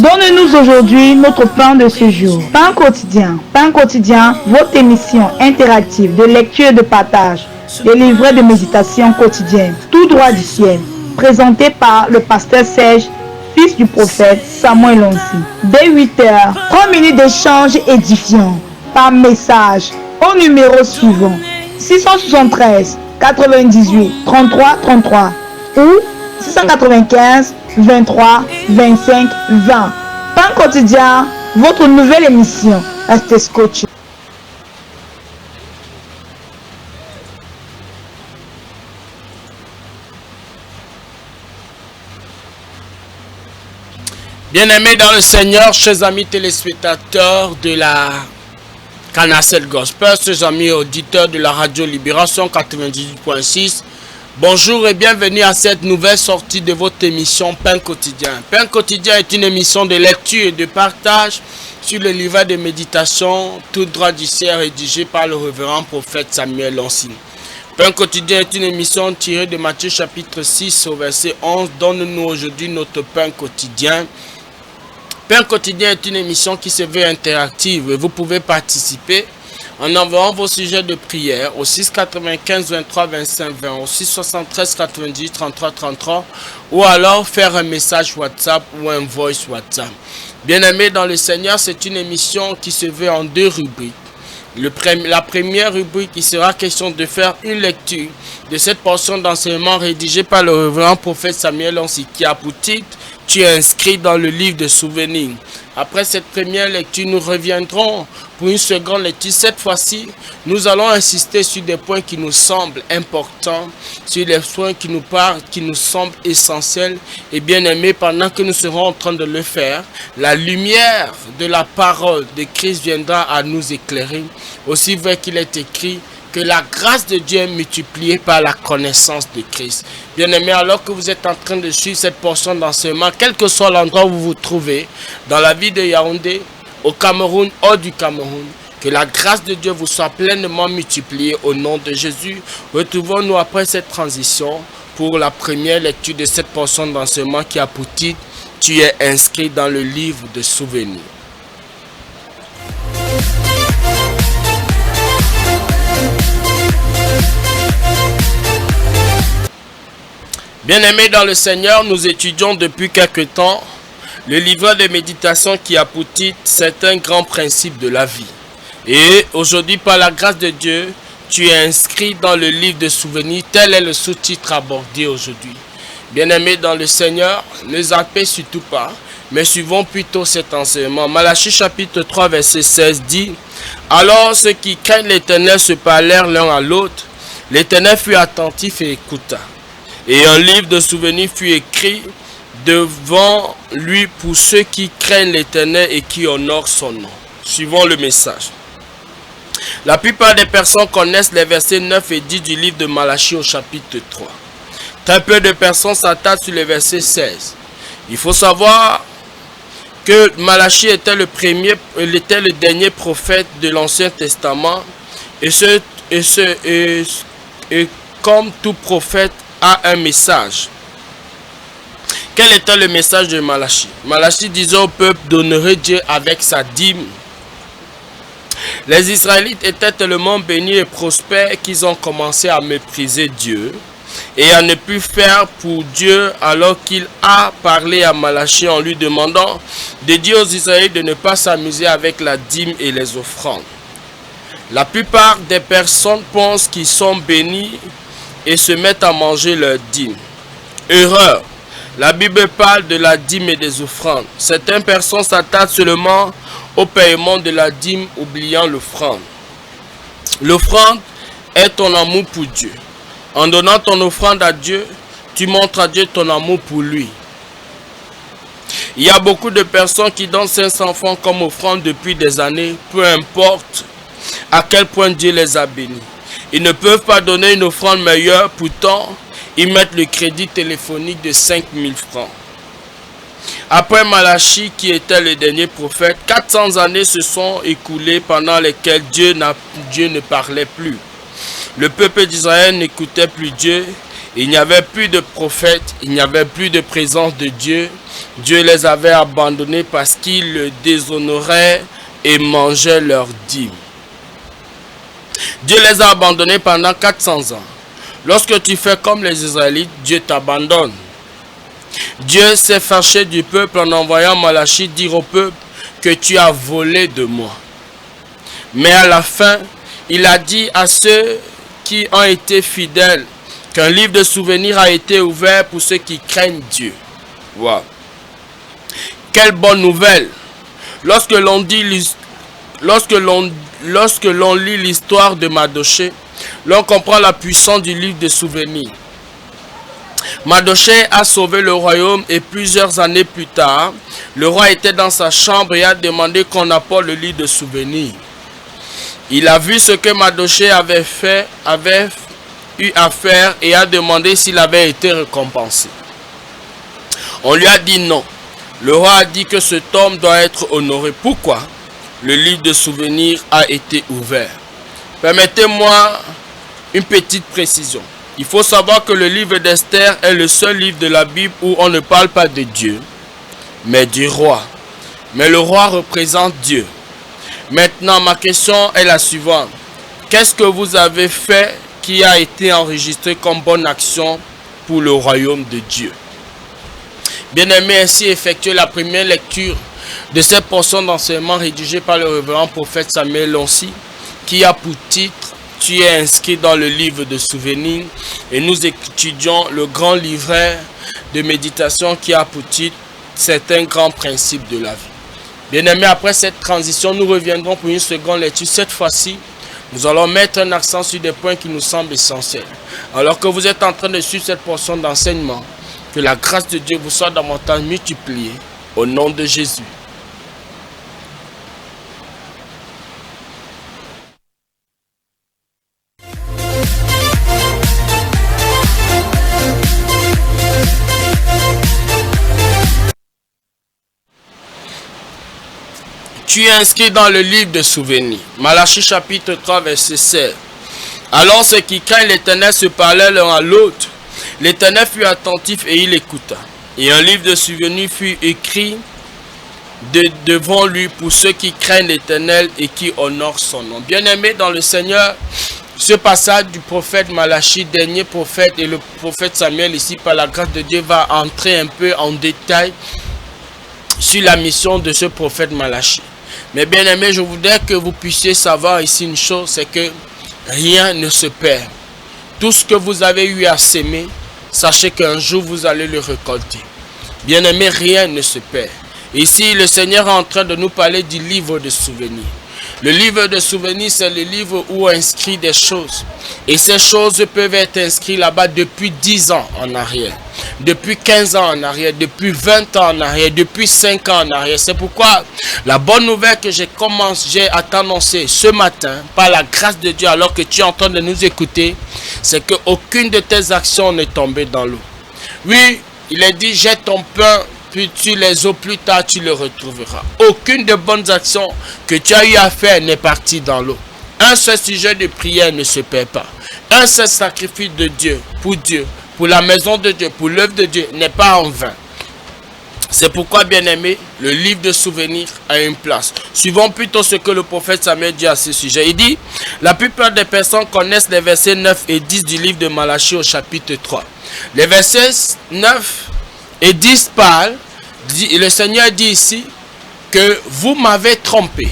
Donne-nous aujourd'hui notre pain de ce jour. Pain quotidien. Pain quotidien, votre émission interactive de lecture et de partage, de livret de méditation quotidienne, tout droit du ciel, présenté par le pasteur Serge, fils du prophète Samuel Lonsi. Dès 8h, 3 minutes d'échange édifiant par message au numéro suivant 673 98 33 33 ou 695 23 25 20. Pain quotidien, votre nouvelle émission. Restez scotché. Bien-aimés dans le Seigneur, chers amis téléspectateurs de la Canacel Gospel, chers amis auditeurs de la radio Libération 98.6, bonjour et bienvenue à cette nouvelle sortie de votre émission Pain quotidien. Pain quotidien est une émission de lecture et de partage sur le livret de méditation tout droit du ciel rédigé par le révérend prophète Samuel Lonsi. Pain quotidien est une émission tirée de Matthieu chapitre 6 au verset 11. Donne-nous aujourd'hui notre pain quotidien. Pain quotidien est une émission qui se veut interactive et vous pouvez participer en envoyant vos sujets de prière au 695 23 25 20, au 673 90 33 33 ou alors faire un message WhatsApp ou un voice WhatsApp. Bien-aimés dans le Seigneur, c'est une émission qui se veut en deux rubriques. La première rubrique, il sera question de faire une lecture de cette portion d'enseignement rédigée par le révérend prophète Samuel Lonsi qui a pour titre « Tu es inscrit dans le livre de souvenirs ». Après cette première lecture, nous reviendrons pour une seconde lecture. Cette fois-ci, nous allons insister sur des points qui nous semblent importants, sur les points qui nous parlent, qui nous semblent essentiels. Et bien aimés, pendant que nous serons en train de le faire, la lumière de la parole de Christ viendra à nous éclairer. Aussi vrai qu'il est écrit que la grâce de Dieu est multipliée par la connaissance de Christ. Bien-aimés, alors que vous êtes en train de suivre cette portion d'enseignement, quel que soit l'endroit où vous vous trouvez, dans la ville de Yaoundé, au Cameroun, hors du Cameroun, que la grâce de Dieu vous soit pleinement multipliée au nom de Jésus. Retrouvons-nous après cette transition pour la première lecture de cette portion d'enseignement qui a pour titre « Tu es inscrit dans le livre de souvenirs ». Bien-aimés dans le Seigneur, nous étudions depuis quelque temps le livre de méditation qui a pour titre « Certains grands principes de la vie ». Et aujourd'hui, par la grâce de Dieu, tu es inscrit dans le livre de souvenirs. Tel est le sous-titre abordé aujourd'hui. Bien-aimés dans le Seigneur, ne zappez surtout pas, mais suivons plutôt cet enseignement. Malachie chapitre 3 verset 16 dit « Alors ceux qui craignent l'Éternel se parlèrent l'un à l'autre. L'Éternel fut attentif et écouta. Et un livre de souvenirs fut écrit devant lui pour ceux qui craignent l'Éternel et qui honorent son nom. » Suivons le message. La plupart des personnes connaissent les versets 9 et 10 du livre de Malachie au chapitre 3. Très peu de personnes s'attardent sur les versets 16. Il faut savoir que Malachie était le dernier prophète de l'Ancien Testament et comme tout prophète a un message. Quel était le message de Malachie? Malachie disait au peuple d'honorer Dieu avec sa dîme. Les Israélites étaient tellement bénis et prospères qu'ils ont commencé à mépriser Dieu et à ne plus faire pour Dieu, alors qu'il a parlé à Malachie en lui demandant de dire aux Israélites de ne pas s'amuser avec la dîme et les offrandes. La plupart des personnes pensent qu'ils sont bénis et se mettent à manger leur dîme. Erreur. La Bible parle de la dîme et des offrandes. Certaines personnes s'attardent seulement au paiement de la dîme, oubliant l'offrande. L'offrande est ton amour pour Dieu. En donnant ton offrande à Dieu, tu montres à Dieu ton amour pour lui. Il y a beaucoup de personnes qui donnent 500 francs comme offrande depuis des années, peu importe à quel point Dieu les a bénis. Ils ne peuvent pas donner une offrande meilleure, pourtant ils mettent le crédit téléphonique de 5000 francs. Après Malachie, qui était le dernier prophète, 400 années se sont écoulées pendant lesquelles Dieu ne parlait plus. Le peuple d'Israël n'écoutait plus Dieu Il n'y avait plus de prophètes, il n'y avait plus de présence de Dieu. Dieu les avait abandonnés parce qu'ils le déshonoraient et mangeaient leurs dîmes. Dieu les a abandonnés pendant 400 ans. Lorsque tu fais comme les Israélites, Dieu t'abandonne. Dieu s'est fâché du peuple en envoyant Malachie dire au peuple que tu as volé de moi. Mais à la fin, il a dit à ceux qui ont été fidèles qu'un livre de souvenirs a été ouvert pour ceux qui craignent Dieu. Wow. Quelle bonne nouvelle! Lorsque l'on lit l'histoire de Mardochée, l'on comprend la puissance du livre de souvenirs. Mardochée a sauvé le royaume et plusieurs années plus tard, le roi était dans sa chambre et a demandé qu'on apporte le livre de souvenirs. Il a vu ce que Mardochée avait eu à faire et a demandé s'il avait été récompensé. On lui a dit non. Le roi a dit que cet homme doit être honoré. Pourquoi? Le livre de souvenirs a été ouvert. Permettez-moi une petite précision. Il faut savoir que le livre d'Esther est le seul livre de la Bible où on ne parle pas de Dieu, mais du roi. Mais le roi représente Dieu. Maintenant, ma question est la suivante. Qu'est-ce que vous avez fait qui a été enregistré comme bonne action pour le royaume de Dieu? Bien-aimé, ainsi effectuer la première lecture de cette portion d'enseignement rédigée par le révérend prophète Samuel Loncy, qui a pour titre « Tu es inscrit dans le livre de souvenirs » et nous étudions le grand livret de méditation qui a pour titre « Certains grands principes de la vie ». Bien-aimé, après cette transition, nous reviendrons pour une seconde lecture. Cette fois-ci, nous allons mettre un accent sur des points qui nous semblent essentiels. Alors que vous êtes en train de suivre cette portion d'enseignement, que la grâce de Dieu vous soit davantage multipliée au nom de Jésus. Tu es inscrit dans le livre de souvenirs. Malachie chapitre 3 verset 16. Alors ceux qui craignent l'Éternel se parlaient l'un à l'autre. L'Éternel fut attentif et il écouta. Et un livre de souvenirs fut écrit devant lui pour ceux qui craignent l'Éternel et qui honorent son nom. Bien-aimés dans le Seigneur, ce passage du prophète Malachie, dernier prophète, et le prophète Samuel ici, par la grâce de Dieu, va entrer un peu en détail sur la mission de ce prophète Malachie. Mais bien aimé, je voudrais que vous puissiez savoir ici une chose, c'est que rien ne se perd. Tout ce que vous avez eu à s'aimer, sachez qu'un jour vous allez le récolter. Bien aimé, rien ne se perd. Ici, le Seigneur est en train de nous parler du livre de souvenirs. Le livre de souvenirs, c'est le livre où on inscrit des choses. Et ces choses peuvent être inscrites là-bas depuis 10 ans en arrière, depuis 15 ans en arrière, depuis 20 ans en arrière, depuis 5 ans en arrière. C'est pourquoi la bonne nouvelle que j'ai à t'annoncer ce matin, par la grâce de Dieu, alors que tu es en train de nous écouter, c'est qu'aucune de tes actions n'est tombée dans l'eau. Oui, il est dit, jette ton pain, puis tu les eaux, plus tard tu le retrouveras. Aucune de bonnes actions que tu as eu à faire n'est partie dans l'eau. Un seul sujet de prière ne se perd pas. Un seul sacrifice de Dieu, pour la maison de Dieu, pour l'œuvre de Dieu, n'est pas en vain. C'est pourquoi, bien aimé, le livre de souvenirs a une place. Suivons plutôt ce que le prophète Samuel dit à ce sujet. Il dit, la plupart des personnes connaissent les versets 9 et 10 du livre de Malachie au chapitre 3. Les versets 9 et 10 parlent, le Seigneur dit ici, que vous m'avez trompé.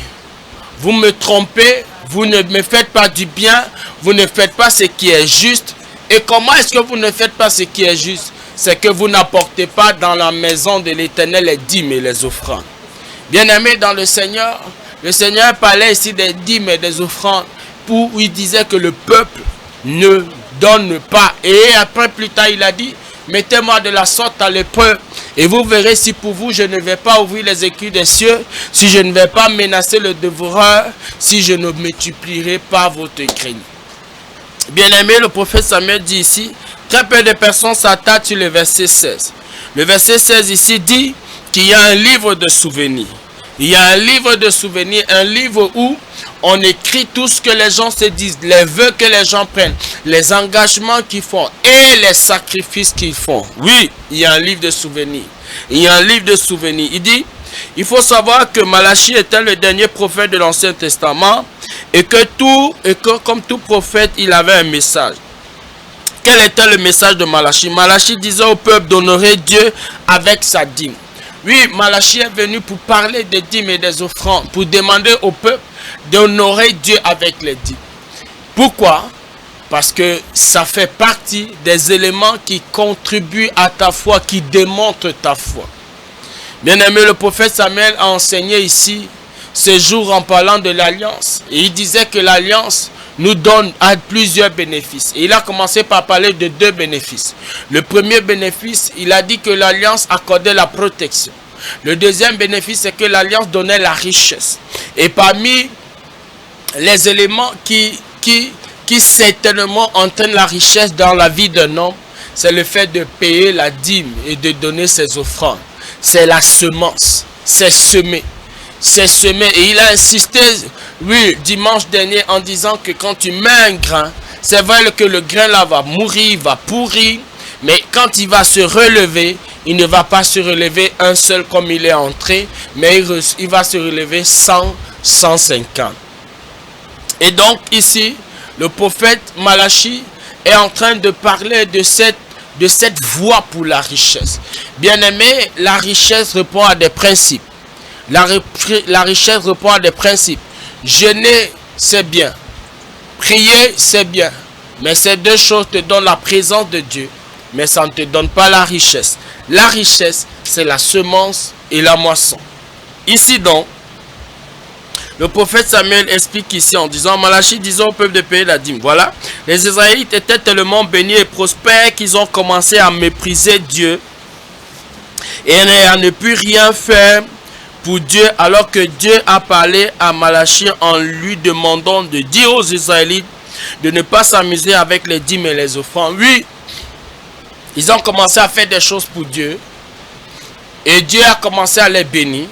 Vous me trompez, vous ne me faites pas du bien, vous ne faites pas ce qui est juste. Et comment est-ce que vous ne faites pas ce qui est juste? C'est que vous n'apportez pas dans la maison de l'Éternel les dîmes et les offrandes. Bien-aimés dans le Seigneur parlait ici des dîmes et des offrandes où il disait que le peuple ne donne pas. Et après, plus tard, il a dit, mettez-moi de la sorte à l'épreuve et vous verrez si pour vous je ne vais pas ouvrir les écus des cieux, si je ne vais pas menacer le dévoreur, si je ne multiplierai pas votre crainte. Bien-aimé, le prophète Samuel dit ici, très peu de personnes s'attardent sur le verset 16. Le verset 16 ici dit qu'il y a un livre de souvenirs. Il y a un livre de souvenirs, un livre où on écrit tout ce que les gens se disent, les vœux que les gens prennent, les engagements qu'ils font et les sacrifices qu'ils font. Oui, il y a un livre de souvenirs. Il y a un livre de souvenirs. Il dit, il faut savoir que Malachie était le dernier prophète de l'Ancien Testament et que comme tout prophète, il avait un message. Quel était le message de Malachie? Malachie disait au peuple d'honorer Dieu avec sa dîme. Oui, Malachie est venu pour parler des dîmes et des offrandes, pour demander au peuple d'honorer Dieu avec les dîmes. Pourquoi? Parce que ça fait partie des éléments qui contribuent à ta foi, qui démontrent ta foi. Bien aimé, le prophète Samuel a enseigné ici ce jour en parlant de l'alliance. Et il disait que l'alliance nous donne plusieurs bénéfices. Et il a commencé par parler de 2 bénéfices. Le premier bénéfice, il a dit que l'alliance accordait la protection. Le deuxième bénéfice, c'est que l'alliance donnait la richesse. Et parmi les éléments qui certainement entraînent la richesse dans la vie d'un homme, c'est le fait de payer la dîme et de donner ses offrandes. C'est la semence, c'est semer. C'est semé. Et il a insisté, oui, dimanche dernier, en disant que quand tu mets un grain, c'est vrai que le grain là va mourir, va pourrir, mais quand il va se relever, il ne va pas se relever un seul comme il est entré, mais il va se relever 100, 150. Et donc ici, le prophète Malachie est en train de parler de cette voie pour la richesse. Bien aimé, la richesse répond à des principes. La richesse répond à des principes. Jeûner, c'est bien. Prier, c'est bien. Mais ces 2 choses te donnent la présence de Dieu. Mais ça ne te donne pas la richesse. La richesse, c'est la semence et la moisson. Ici donc, le prophète Samuel explique ici en disant, Malachie disait au peuple de payer la dîme. Voilà, les Israélites étaient tellement bénis et prospères qu'ils ont commencé à mépriser Dieu et à ne plus rien faire pour Dieu, alors que Dieu a parlé à Malachie en lui demandant de dire aux Israélites de ne pas s'amuser avec les dîmes et les offrandes. Oui, ils ont commencé à faire des choses pour Dieu et Dieu a commencé à les bénir.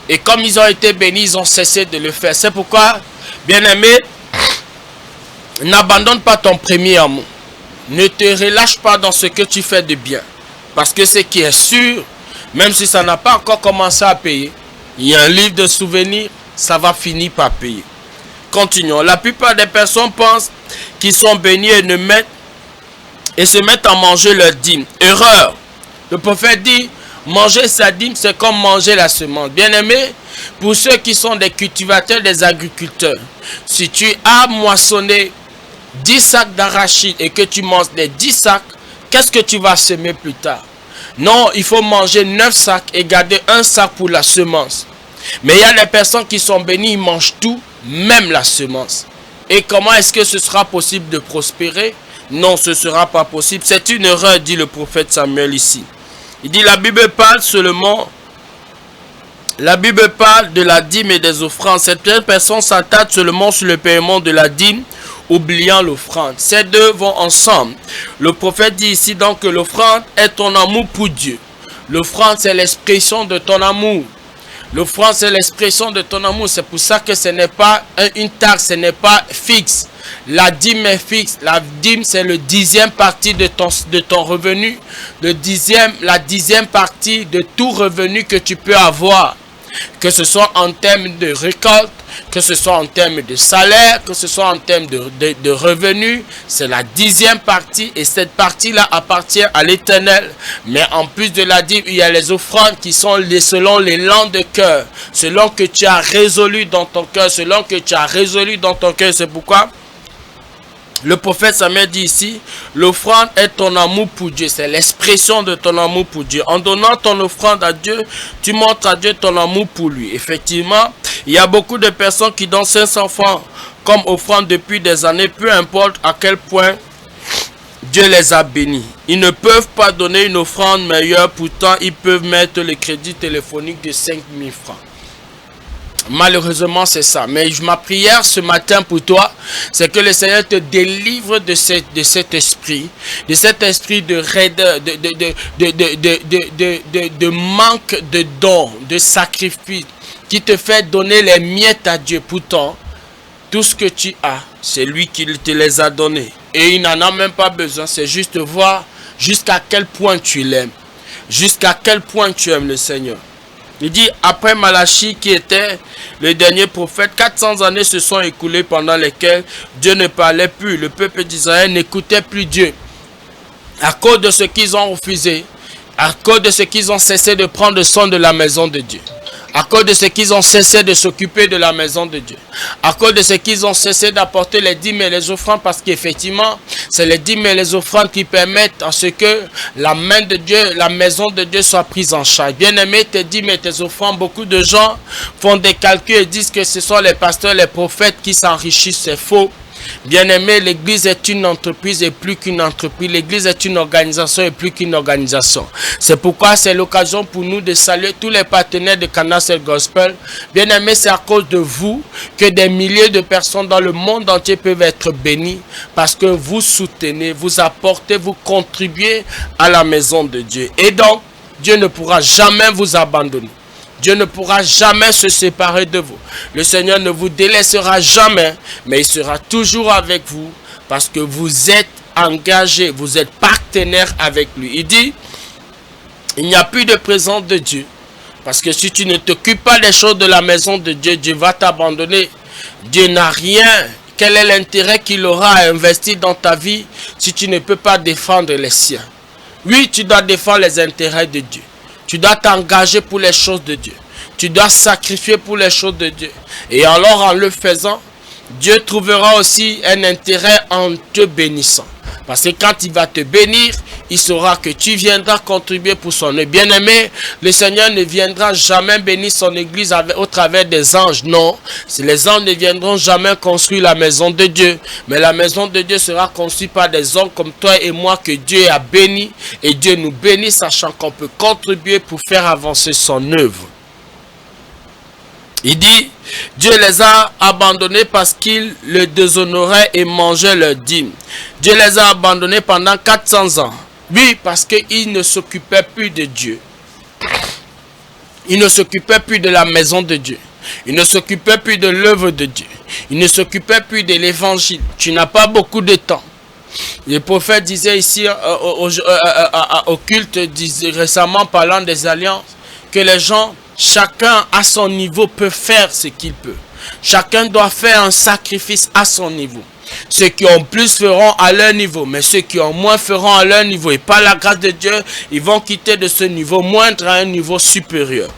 Et comme ils ont été bénis, ils ont cessé de le faire. C'est pourquoi, bien-aimé, n'abandonne pas ton premier amour. Ne te relâche pas dans ce que tu fais de bien. Parce que ce qui est sûr, même si ça n'a pas encore commencé à payer, il y a un livre de souvenirs, ça va finir par payer. Continuons. La plupart des personnes pensent qu'ils sont bénis et se mettent à manger leur dîme. Erreur. Le prophète dit, manger sa dîme, c'est comme manger la semence. Bien-aimé, pour ceux qui sont des cultivateurs, des agriculteurs, si tu as moissonné 10 sacs d'arachide et que tu manges les 10 sacs, qu'est-ce que tu vas semer plus tard? Non, il faut manger 9 sacs et garder un sac pour la semence. Mais il y a des personnes qui sont bénies, ils mangent tout, même la semence. Et comment est-ce que ce sera possible de prospérer? Non, ce ne sera pas possible. C'est une erreur, dit le prophète Samuel ici. Il dit, la Bible parle de la dîme et des offrandes. Certaines personnes s'attardent seulement sur le paiement de la dîme, oubliant l'offrande. Ces 2 vont ensemble. Le prophète dit ici donc que l'offrande est ton amour pour Dieu. L'offrande, c'est l'expression de ton amour. L'offrande, c'est l'expression de ton amour. C'est pour ça que ce n'est pas une taxe, ce n'est pas fixe. La dîme est fixe. La dîme, c'est le 10e partie de ton revenu. La 10e partie de tout revenu que tu peux avoir. Que ce soit en termes de récolte, que ce soit en termes de salaire, que ce soit en termes de revenus, c'est la 10e partie et cette partie-là appartient à l'Éternel. Mais en plus de la dîme, il y a les offrandes qui sont selon l'élan de cœur, selon que tu as résolu dans ton cœur, c'est pourquoi le prophète Samuel dit ici, l'offrande est ton amour pour Dieu. C'est l'expression de ton amour pour Dieu. En donnant ton offrande à Dieu, tu montres à Dieu ton amour pour lui. Effectivement, il y a beaucoup de personnes qui donnent 500 francs comme offrande depuis des années, peu importe à quel point Dieu les a bénis. Ils ne peuvent pas donner une offrande meilleure, pourtant ils peuvent mettre le crédit téléphonique de 5 000 francs. Malheureusement, c'est ça. Mais ma prière ce matin pour toi, c'est que le Seigneur te délivre de cet esprit, de raideur, de manque de dons, de sacrifice, qui te fait donner les miettes à Dieu. Pourtant, tout ce que tu as, c'est lui qui te les a donnés. Et il n'en a même pas besoin. C'est juste voir jusqu'à quel point tu l'aimes. Jusqu'à quel point tu aimes le Seigneur. Il dit, après Malachie qui était le dernier prophète, 400 années se sont écoulées pendant lesquelles Dieu ne parlait plus. Le peuple d'Israël n'écoutait plus Dieu. À cause de ce qu'ils ont refusé. À cause de ce qu'ils ont cessé de prendre soin de la maison de Dieu. À cause de ce qu'ils ont cessé de s'occuper de la maison de Dieu. À cause de ce qu'ils ont cessé d'apporter les dîmes et les offrandes. Parce qu'effectivement, c'est les dîmes et les offrandes qui permettent à ce que la main de Dieu, la maison de Dieu soit prise en charge. Bien aimé, tes dîmes et tes offrandes, beaucoup de gens font des calculs et disent que ce sont les pasteurs, les prophètes qui s'enrichissent. C'est faux. Bien aimé, l'église est une entreprise et plus qu'une entreprise. L'église est une organisation et plus qu'une organisation. C'est pourquoi c'est l'occasion pour nous de saluer tous les partenaires de Canacel Gospel. Bien aimé, c'est à cause de vous que des milliers de personnes dans le monde entier peuvent être bénies. Parce que vous soutenez, vous apportez, vous contribuez à la maison de Dieu. Et donc, Dieu ne pourra jamais vous abandonner. Dieu ne pourra jamais se séparer de vous. Le Seigneur ne vous délaissera jamais, mais il sera toujours avec vous parce que vous êtes engagés, vous êtes partenaires avec lui. Il dit, il n'y a plus de présence de Dieu. Parce que si tu ne t'occupes pas des choses de la maison de Dieu, Dieu va t'abandonner. Dieu n'a rien. Quel est l'intérêt qu'il aura à investir dans ta vie si tu ne peux pas défendre les siens? Oui, tu dois défendre les intérêts de Dieu. Tu dois t'engager pour les choses de Dieu. Tu dois sacrifier pour les choses de Dieu. Et alors en le faisant, Dieu trouvera aussi un intérêt en te bénissant. Parce que quand il va te bénir, il saura que tu viendras contribuer pour son œuvre. Bien-aimé, le Seigneur ne viendra jamais bénir son église au travers des anges. Non, les anges ne viendront jamais construire la maison de Dieu. Mais la maison de Dieu sera construite par des hommes comme toi et moi que Dieu a bénis. Et Dieu nous bénit, sachant qu'on peut contribuer pour faire avancer son œuvre. Il dit, Dieu les a abandonnés parce qu'ils le déshonoraient et mangeaient leurs dîmes. Dieu les a abandonnés pendant 400 ans. Oui, parce qu'ils ne s'occupaient plus de Dieu. Ils ne s'occupaient plus de la maison de Dieu. Ils ne s'occupaient plus de l'œuvre de Dieu. Ils ne s'occupaient plus de l'évangile. Tu n'as pas beaucoup de temps. Le prophète disait ici au culte récemment parlant des alliances que les gens, chacun à son niveau peut faire ce qu'il peut. Chacun doit faire un sacrifice à son niveau. Ceux qui ont plus feront à leur niveau, mais ceux qui ont moins feront à leur niveau. Et par la grâce de Dieu, ils vont quitter de ce niveau moindre à un niveau supérieur.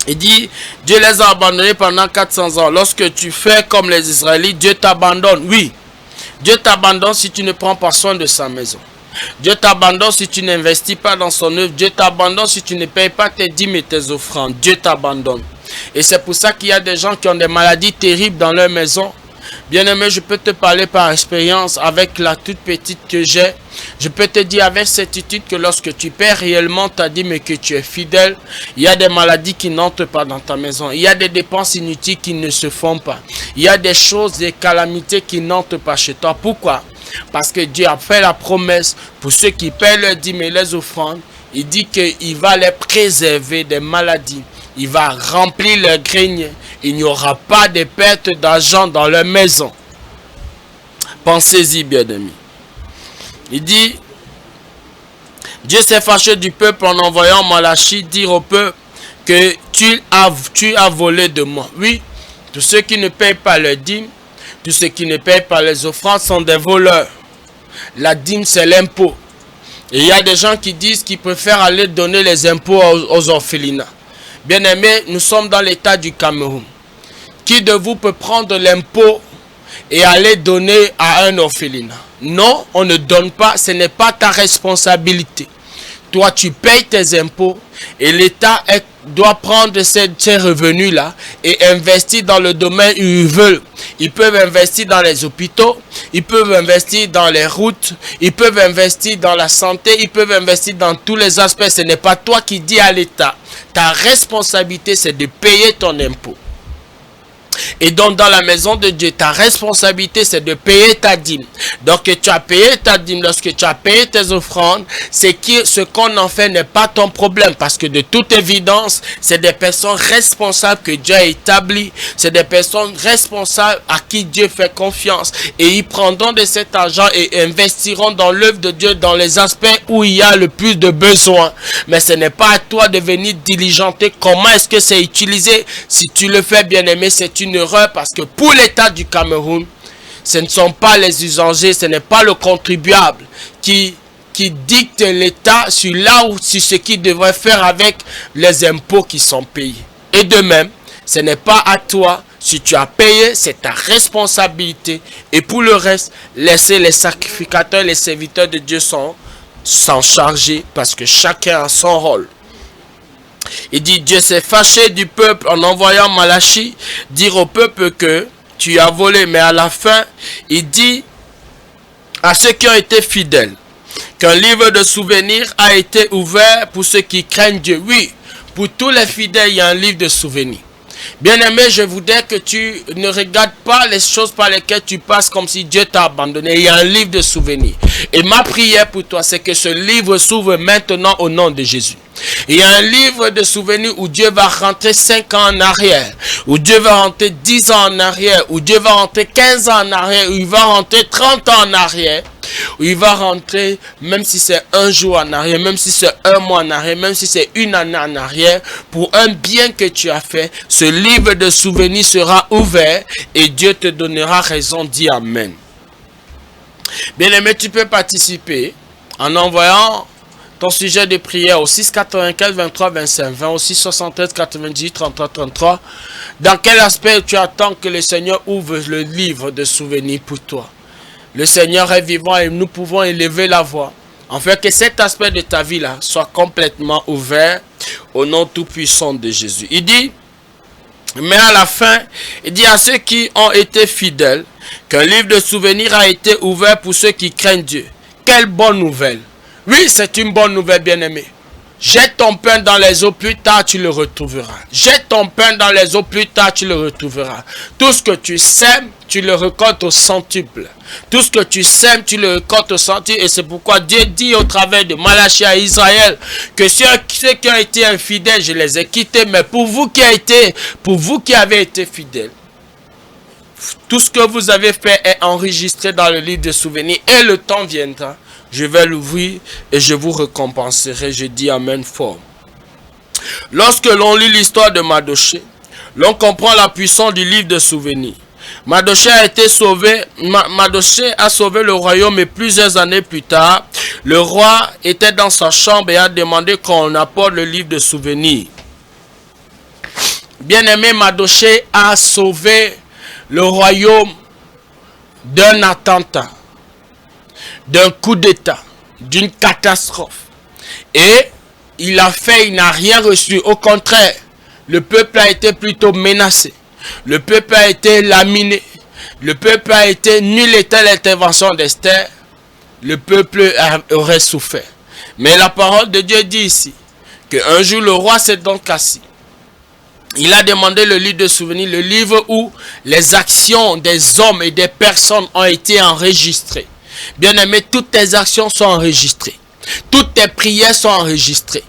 Il dit, Dieu les a abandonnés pendant 400 ans. Lorsque tu fais comme les Israélites, Dieu t'abandonne. Oui, Dieu t'abandonne si tu ne prends pas soin de sa maison. Dieu t'abandonne si tu n'investis pas dans son œuvre. Dieu t'abandonne si tu ne payes pas tes dîmes et tes offrandes. Dieu t'abandonne. Et c'est pour ça qu'il y a des gens qui ont des maladies terribles dans leur maison. Bien aimé, je peux te parler par expérience avec la toute petite que j'ai. Je peux te dire avec certitude que lorsque tu paies réellement ta dîme et que tu es fidèle, il y a des maladies qui n'entrent pas dans ta maison. Il y a des dépenses inutiles qui ne se font pas. Il y a des choses, des calamités qui n'entrent pas chez toi. Pourquoi? Parce que Dieu a fait la promesse pour ceux qui paient leurs dîmes et les offrandes. Il dit qu'il va les préserver des maladies. Il va remplir leurs greniers. Il n'y aura pas de perte d'argent dans leur maison. Pensez-y, bien amis. Il dit, Dieu s'est fâché du peuple en envoyant Malachie dire au peuple que tu as volé de moi. Oui, tous ceux qui ne payent pas leurs dîmes, tous ceux qui ne payent pas les offrandes sont des voleurs. La dîme, c'est l'impôt. Et il y a des gens qui disent qu'ils préfèrent aller donner les impôts aux orphelinats. Bien aimés, nous sommes dans l'état du Cameroun. Qui de vous peut prendre l'impôt et aller donner à un orphelinat? Non, on ne donne pas, ce n'est pas ta responsabilité. Toi, tu payes tes impôts et l'État doit prendre ces revenus-là et investir dans le domaine où ils veulent. Ils peuvent investir dans les hôpitaux, ils peuvent investir dans les routes, ils peuvent investir dans la santé, ils peuvent investir dans tous les aspects. Ce n'est pas toi qui dis à l'État. Ta responsabilité, c'est de payer ton impôt. Et donc dans la maison de Dieu, ta responsabilité c'est de payer ta dîme. Donc tu as payé ta dîme, lorsque tu as payé tes offrandes, c'est que ce qu'on en fait n'est pas ton problème. Parce que de toute évidence, c'est des personnes responsables que Dieu a établies. C'est des personnes responsables à qui Dieu fait confiance. Et ils prendront de cet argent et investiront dans l'œuvre de Dieu dans les aspects où il y a le plus de besoin. Mais ce n'est pas à toi de venir diligenter comment est-ce que c'est utilisé. Si tu le fais, bien aimé, c'est une erreur parce que pour l'État du Cameroun, ce ne sont pas les usagers, ce n'est pas le contribuable qui dicte l'État sur ce qu'il devrait faire avec les impôts qui sont payés. Et de même, ce n'est pas à toi. Si tu as payé, c'est ta responsabilité. Et pour le reste, laissez les sacrificateurs, les serviteurs de Dieu s'en charger parce que chacun a son rôle. Il dit, Dieu s'est fâché du peuple en envoyant Malachie dire au peuple que tu as volé. Mais à la fin, il dit à ceux qui ont été fidèles qu'un livre de souvenirs a été ouvert pour ceux qui craignent Dieu. Oui, pour tous les fidèles, il y a un livre de souvenirs. Bien-aimé, je voudrais que tu ne regardes pas les choses par lesquelles tu passes comme si Dieu t'a abandonné. Il y a un livre de souvenirs. Et ma prière pour toi, c'est que ce livre s'ouvre maintenant au nom de Jésus. Il y a un livre de souvenirs où Dieu va rentrer 5 ans en arrière, où Dieu va rentrer 10 ans en arrière, où Dieu va rentrer 15 ans en arrière, où il va rentrer 30 ans en arrière, où il va rentrer, même si c'est un jour en arrière, même si c'est un mois en arrière, même si c'est une année en arrière, pour un bien que tu as fait, ce livre de souvenirs sera ouvert et Dieu te donnera raison. Dis Amen. Bien-aimé, tu peux participer en envoyant ton sujet de prière au 6 95 23 25 20, au 6 73 98 33 33. Dans quel aspect tu attends que le Seigneur ouvre le livre de souvenirs pour toi? Le Seigneur est vivant et nous pouvons élever la voix, afin que cet aspect de ta vie là soit complètement ouvert au nom tout puissant de Jésus. Il dit, mais à la fin, il dit à ceux qui ont été fidèles qu'un livre de souvenirs a été ouvert pour ceux qui craignent Dieu. Quelle bonne nouvelle! Oui, c'est une bonne nouvelle, bien-aimé. Jette ton pain dans les eaux, plus tard tu le retrouveras. Jette ton pain dans les eaux, plus tard tu le retrouveras. Tout ce que tu sèmes, tu le récoltes au centuple. Tout ce que tu sèmes, tu le récoltes au centuple. Et c'est pourquoi Dieu dit au travers de Malachie à Israël que ceux qui ont été infidèles, je les ai quittés. Mais pour vous qui avez été fidèles, tout ce que vous avez fait est enregistré dans le livre de souvenirs. Et le temps viendra, je vais l'ouvrir et je vous récompenserai. Je dis Amen fort. Lorsque l'on lit l'histoire de Mardochée, l'on comprend la puissance du livre de souvenirs. Mardochée a été sauvé. Mardochée a sauvé le royaume et plusieurs années plus tard, le roi était dans sa chambre et a demandé qu'on apporte le livre de souvenirs. Bien-aimé, Mardochée a sauvé le royaume d'un attentat, d'un coup d'état, d'une catastrophe. Et il n'a rien reçu. Au contraire, le peuple a été plutôt menacé. Le peuple a été laminé. Le peuple a été, nulle était l'intervention d'Esther. Le peuple aurait souffert. Mais la parole de Dieu dit ici qu'un jour le roi s'est donc assis. Il a demandé le livre de souvenirs, le livre où les actions des hommes et des personnes ont été enregistrées. Bien-aimé, toutes tes actions sont enregistrées. Toutes tes prières sont enregistrées.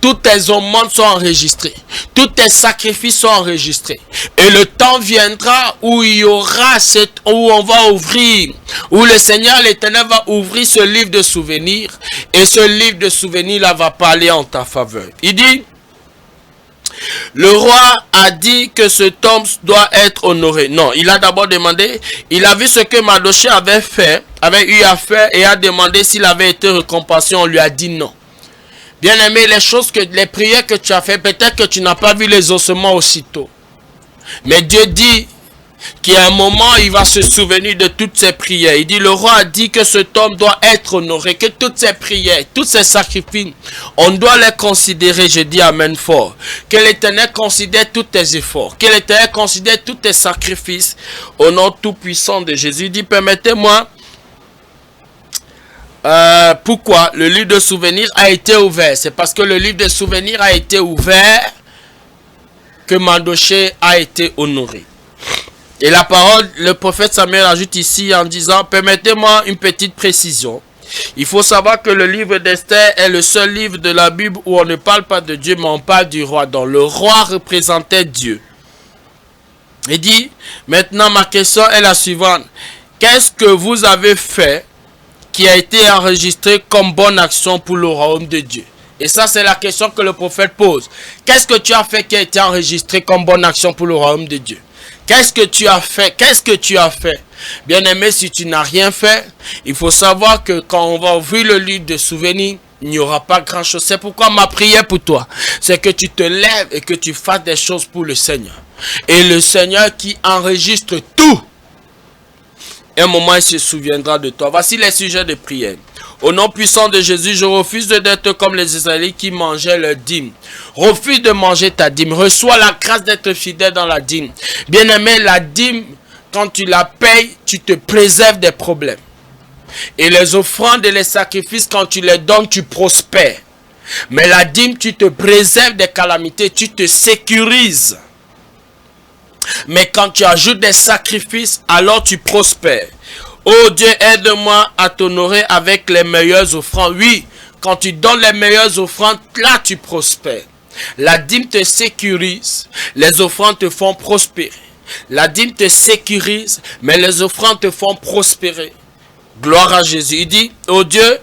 Toutes tes aumônes sont enregistrées. Tous tes sacrifices sont enregistrés. Et le temps viendra où il y aura où on va ouvrir, où le Seigneur l'Éternel va ouvrir ce livre de souvenirs. Et ce livre de souvenirs là va parler en ta faveur. Il dit, le roi a dit que ce homme doit être honoré. Non, il a d'abord demandé, il a vu ce que Mardochée avait eu à faire et a demandé s'il avait été récompensé. On lui a dit non. Bien aimé, les prières que tu as fait, peut-être que tu n'as pas vu les ossements aussitôt. Mais Dieu dit qu'à un moment, il va se souvenir de toutes ses prières. Il dit, le roi a dit que cet homme doit être honoré, que toutes ses prières, tous ses sacrifices, on doit les considérer. Je dis Amen fort. Que l'Éternel considère tous tes efforts. Que l'Éternel considère tous tes sacrifices au nom tout puissant de Jésus. Il dit, permettez-moi. Pourquoi le livre de souvenirs a été ouvert? C'est parce que le livre de souvenirs a été ouvert que Mardochée a été honoré. Et la parole, le prophète Samuel ajoute ici en disant, permettez-moi une petite précision. Il faut savoir que le livre d'Esther est le seul livre de la Bible où on ne parle pas de Dieu, mais on parle du roi. Donc le roi représentait Dieu. Il dit, maintenant ma question est la suivante. Qu'est-ce que vous avez fait qui a été enregistré comme bonne action pour le royaume de Dieu? Et ça, c'est la question que le prophète pose. Qu'est-ce que tu as fait qui a été enregistré comme bonne action pour le royaume de Dieu? Qu'est-ce que tu as fait? Qu'est-ce que tu as fait? Bien-aimé, si tu n'as rien fait, il faut savoir que quand on va ouvrir le livre de souvenirs, il n'y aura pas grand-chose. C'est pourquoi ma prière pour toi, c'est que tu te lèves et que tu fasses des choses pour le Seigneur. Et le Seigneur qui enregistre tout, un moment il se souviendra de toi. Voici les sujets de prière. Au nom puissant de Jésus, je refuse d'être comme les Israélites qui mangeaient leur dîme. Refuse de manger ta dîme. Reçois la grâce d'être fidèle dans la dîme. Bien-aimé, la dîme, quand tu la payes, tu te préserves des problèmes. Et les offrandes et les sacrifices, quand tu les donnes, tu prospères. Mais la dîme, tu te préserves des calamités, tu te sécurises. Mais quand tu ajoutes des sacrifices, alors tu prospères. Oh Dieu, aide-moi à t'honorer avec les meilleures offrandes. Oui, quand tu donnes les meilleures offrandes, là tu prospères. La dîme te sécurise, les offrandes te font prospérer. La dîme te sécurise, mais les offrandes te font prospérer. Gloire à Jésus. Il dit, oh Dieu,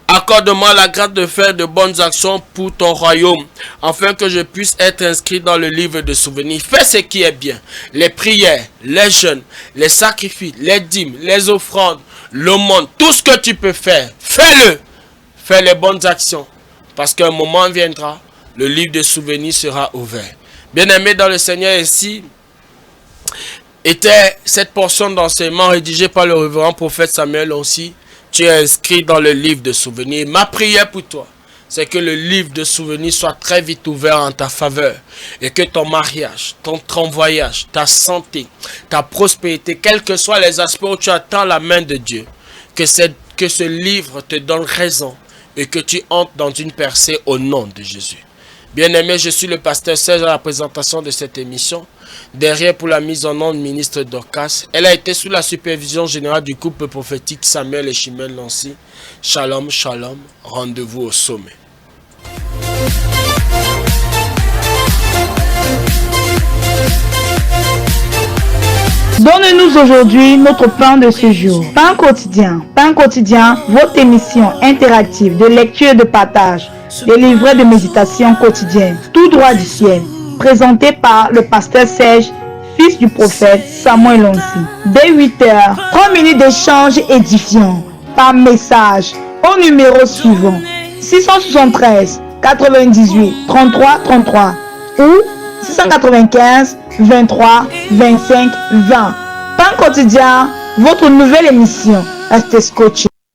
accorde-moi la grâce de faire de bonnes actions pour ton royaume, afin que je puisse être inscrit dans le livre de souvenirs. Fais ce qui est bien. Les prières, les jeûnes, les sacrifices, les dîmes, les offrandes, l'aumône, tout ce que tu peux faire, fais-le. Fais les bonnes actions. Parce qu'un moment viendra, le livre de souvenirs sera ouvert. Bien-aimé dans le Seigneur, ici était cette portion d'enseignement rédigée par le révérend prophète Samuel aussi. Tu es inscrit dans le livre de souvenirs. Ma prière pour toi, c'est que le livre de souvenirs soit très vite ouvert en ta faveur. Et que ton mariage, ton voyage, ta santé, ta prospérité, quels que soient les aspects où tu attends la main de Dieu, que ce livre te donne raison et que tu entres dans une percée au nom de Jésus. Bien-aimé, je suis le pasteur Serge à la présentation de cette émission. Derrière pour la mise en œuvre, ministre Dorcas. Elle a été sous la supervision générale du couple prophétique Samuel et Chimène Lancy. Shalom, shalom. Rendez-vous au sommet. Donne-nous aujourd'hui notre pain de ce jour. Pain quotidien, votre émission interactive de lecture et de partage, des livrets de méditation quotidienne, tout droit du ciel, présenté par le pasteur Serge, fils du prophète Samuel Lancy. Dès 8h, 3 minutes d'échange édifiant par message au numéro suivant 673 98 33 33 ou 695 23 25 20. Pain quotidien, votre nouvelle émission. Restez scotché.